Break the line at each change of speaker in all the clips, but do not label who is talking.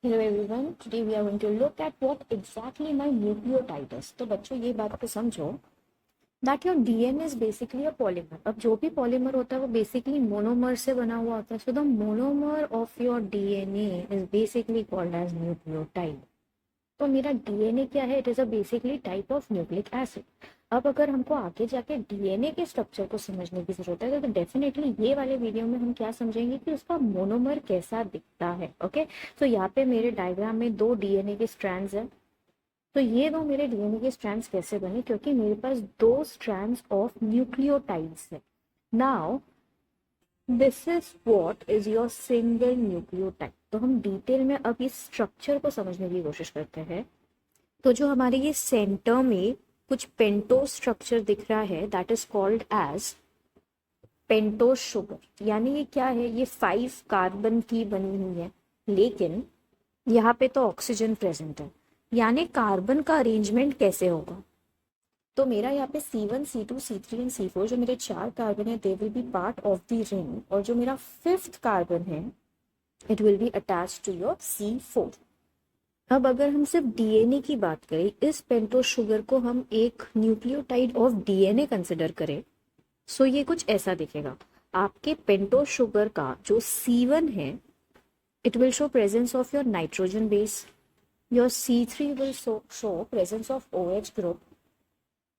Hello everyone, today we are going to look at what exactly my nucleotide is. तो बच्चों ये बात को समझो that your DNA is basically a polymer. अब जो भी पॉलीमर होता है वो बेसिकली मोनोमर से बना हुआ होता है. So the monomer of your DNA is basically called as nucleotide. तो मेरा डीएनए क्या है? It is a basically type of nucleic acid. अब अगर हमको आगे जाके डीएनए के स्ट्रक्चर को समझने की जरूरत है तो डेफिनेटली ये वाले वीडियो में हम क्या समझेंगे कि उसका मोनोमर कैसा दिखता है. ओके, तो यहाँ पे मेरे डायग्राम में दो डीएनए के स्ट्रैंड्स है. तो ये दो मेरे डीएनए के स्ट्रैंड्स कैसे बने? क्योंकि मेरे पास दो स्ट्रैंड्स ऑफ न्यूक्लियोटाइड्स है. Now this is what is your single nucleotide. तो हम डिटेल में अब इस स्ट्रक्चर को समझने की कोशिश करते हैं. तो जो हमारे ये सेंटर में कुछ पेंटोज स्ट्रक्चर दिख रहा है that is called as pentose sugar. यानी ये क्या है? ये 5 कार्बन की बनी हुई है, लेकिन यहाँ पे तो ऑक्सीजन प्रेजेंट है. यानी कार्बन का अरेंजमेंट कैसे होगा? तो मेरा यहाँ पे C1, C2, C3 and C4 जो मेरे 4 कार्बन है they will be part of the ring, और जो मेरा 5th कार्बन है it will be attach to your C4. अब अगर हम सिर्फ डीएनए की बात करें, इस पेंटोज शुगर को हम एक न्यूक्लियोटाइड ऑफ डीएनए कंसिडर करें, सो ये कुछ ऐसा दिखेगा. आपके पेंटोज शुगर का जो C1 है it will show presence of your nitrogen base, your C3 will show presence of OH group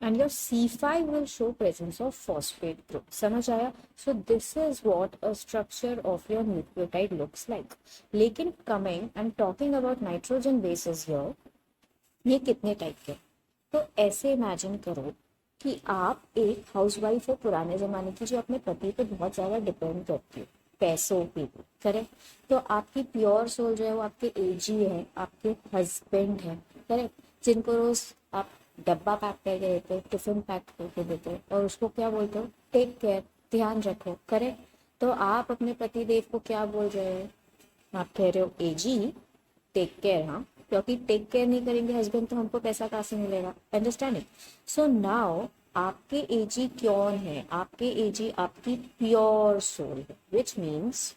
and your C5 will show presence of phosphate group. समझ आया? So this is what a structure of your nucleotide looks like. लेकिन coming and talking about nitrogen bases here, ये कितने type के? तो ऐसे imagine करो कि आप एक हाउसवाइफ हो पुराने जमाने की जो अपने पति पे बहुत ज़्यादा डिपेंड करती हो पैसों पे, करेक्ट. तो आपकी प्योर सोल जो है वो आपके एजी है, आपके हस्बैंड है, करेक्ट, जिनको रोज आप डब्बा पैक करके देते हो, टिफिन पैक करके देते हो, और उसको क्या बोलते हो? टेक केयर, ध्यान रखो, करेक्ट. तो आप अपने पति देव को क्या बोल रहे हो? आप कह रहे हो एजी टेक केयर. हाँ, क्योंकि टेक केयर नहीं करेंगे हस्बैंड तो हमको पैसा कहाँ से मिलेगा? अंडरस्टैंडिंग? सो नाउ आपके एजी कौन है? आपके एजी आपकी प्योर सोल है, which means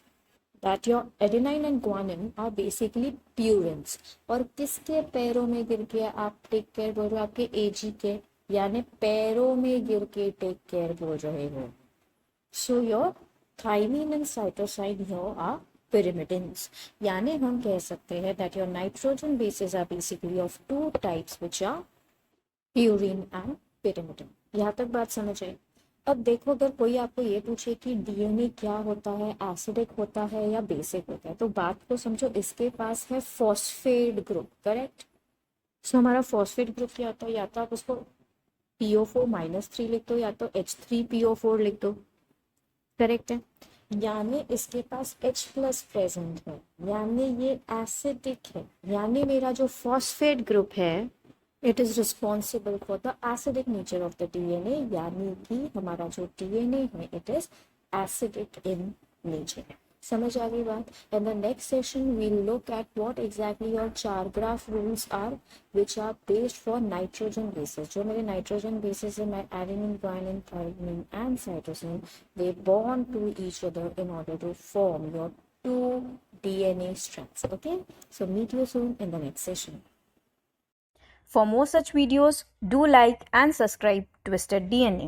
that your adenine and guanine are basically purines. और किसके पैरों में गिर के आप टेक केयर बोल रहे हो? आपके एजी के, यानी पैरों में गिर के टेक केयर बोल रहे हो. So your thymine and cytosine here are pyrimidines. यानी हम कह सकते हैं that your nitrogen bases are basically of 2 types which are purine and pyrimidine. यहाँ तक बात समझ आई? अब देखो, अगर कोई आपको ये पूछे कि डीएनए क्या होता है, एसिडिक होता है या बेसिक होता है, तो बात को समझो. इसके पास है फॉस्फेट ग्रुप, करेक्ट. सो हमारा फॉस्फेट ग्रुप क्या होता है? या तो आप उसको PO4-3 लिख दो या तो H3PO4 लिख दो, करेक्ट है. यानी इसके पास H प्लस प्रेजेंट है, यानी ये एसिडिक है. यानी मेरा जो फॉस्फेट ग्रुप है it is responsible for the acidic nature of the DNA. यानी कि हमारा जो डीएनए है it is acidic in nature. समझ आ गई बात? In the next session we look at what exactly your 4 graph rules are which are based for nitrogen basis. जो मेरे नाइट्रोजन बेसिस है, मैं adenine, guanine, thymine and cytosine, they bond to each other in order to form your 2 DNA strands. Okay, so meet you soon in the next session.
For more such videos, do like and subscribe Twisted DNA.